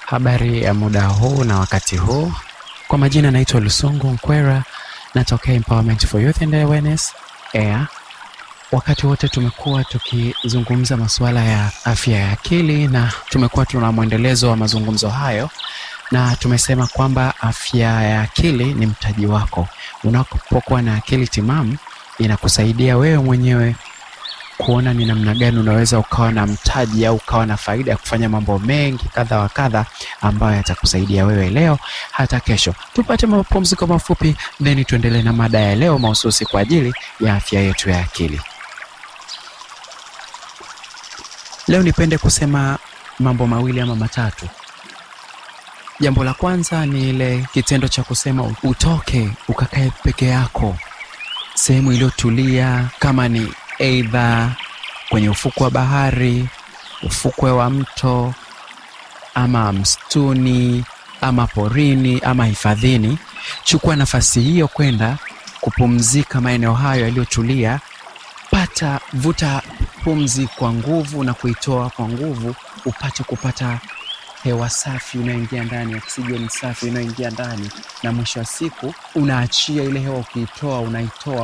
Habari ya muda huu na wakati huu. Kwa majina naitwa Lusungu Nkwera, natokea Empowerment for Youth and Awareness AIR. Wakati wote tumekuwa tukizungumza masuala ya afya ya akili na tumekuwa tuna mwendelezo wa mazungumzo hayo, na tumesema kwamba afya ya akili ni mtaji wako. Unapokuwa na akili timamu inakusaidia wewe mwenyewe kuona ni namna gani unaweza ukawa na mtaji au ukawa na faida ya kufanya mambo mengi kadha wa kadha ambayo yatakusaidia wewe leo hata kesho. Tupate mapumziko mafupi, then tuendelee na mada ya leo mahususi kwa ajili ya afya yetu ya akili. Leo nipende kusema mambo mawili ama matatu. Jambo la kwanza ni ile kitendo cha kusema utoke ukakae peke yako sehemu iliyotulia, kama ni aidha kwenye ufukwe wa bahari, ufukwe wa mto, ama msituni, ama porini, ama hifadhini. Chukua nafasi hiyo kwenda kupumzika maeneo hayo yaliyotulia. Vuta pumzi kwa nguvu na kuitoa kwa nguvu, upate kupata hewa safi inayoingia ndani, oksijeni safi inayoingia ndani, na mwisho wa siku unaachia ile hewa. Ukiitoa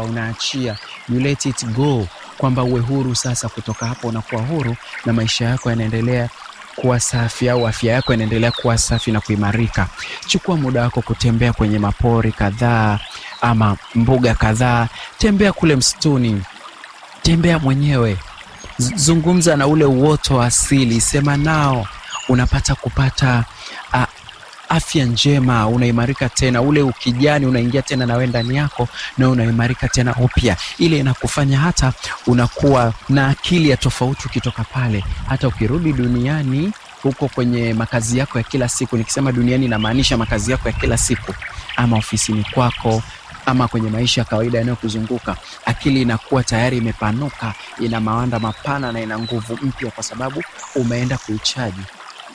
unaachia, you let it go, kwamba uwe huru sasa. Kutoka hapo unakuwa huru na maisha yako yanaendelea kuwa safi, au afya yako inaendelea kuwa safi na kuimarika. Chukua muda wako kutembea kwenye mapori kadhaa ama mbuga kadhaa. Tembea kule msituni, tembea mwenyewe, zungumza na ule uoto wa asili, sema nao. Unapata kupata afya njema, unaimarika tena, ule ukijani unaingia tena na wewe ndani yako na unaimarika tena upya. Ile inakufanya hata unakuwa na akili ya tofauti ukitoka pale. Hata ukirudi duniani huko kwenye makazi yako ya kila siku, nikisema duniani namaanisha makazi yako ya kila siku, ama ofisini kwako, ama kwenye maisha ya kawaida yanayokuzunguka, akili inakuwa tayari imepanuka, ina mawanda mapana na ina nguvu mpya, kwa sababu umeenda kuichaji.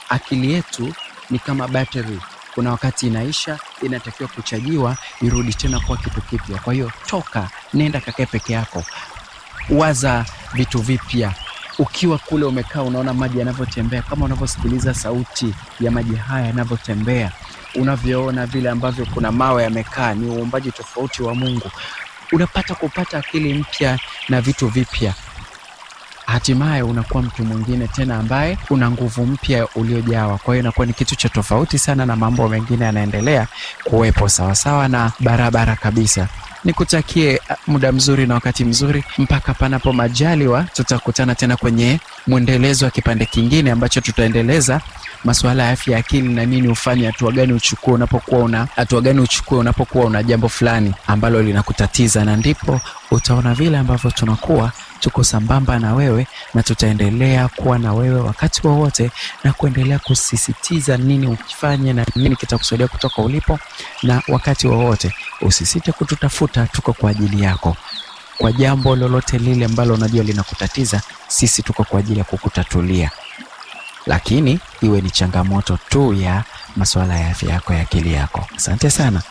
Akili yetu ni kama battery, kuna wakati inaisha, inatakiwa kuchajiwa irudi tena kwa kitu kipya. Kwa hiyo toka, nenda kakae peke yako, waza vitu vipya. Ukiwa kule umekaa, unaona maji yanavyotembea, kama unavyosikiliza sauti ya maji haya yanavyotembea, unavyoona vile ambavyo kuna mawe yamekaa, ni uumbaji tofauti wa Mungu. Unapata kupata akili mpya na vitu vipya. Hatimaye unakuwa mtu mwingine tena ambaye una nguvu mpya uliojawa. Kwa hiyo inakuwa ni kitu cha tofauti sana, na mambo mengine yanaendelea kuwepo sawasawa na barabara kabisa. Nikutakie muda mzuri na wakati mzuri, mpaka panapo majaliwa tutakutana tena kwenye mwendelezo wa kipande kingine ambacho tutaendeleza masuala ya afya ya akili na nini ufanye, hatua gani uchukue unapokuwa una jambo fulani ambalo linakutatiza, na ndipo utaona vile ambavyo tuko sambamba na wewe, na tutaendelea kuwa na wewe wakati wowote na kuendelea kusisitiza nini ukifanye na nini kitakusaidia kutoka ulipo. Na wakati wowote usisite kututafuta, tuko kwa ajili yako. Kwa jambo lolote lile ambalo unajua linakutatiza, sisi tuko kwa ajili ya kukutatulia, lakini iwe ni changamoto tu ya masuala ya afya yako ya akili yako. Asante sana.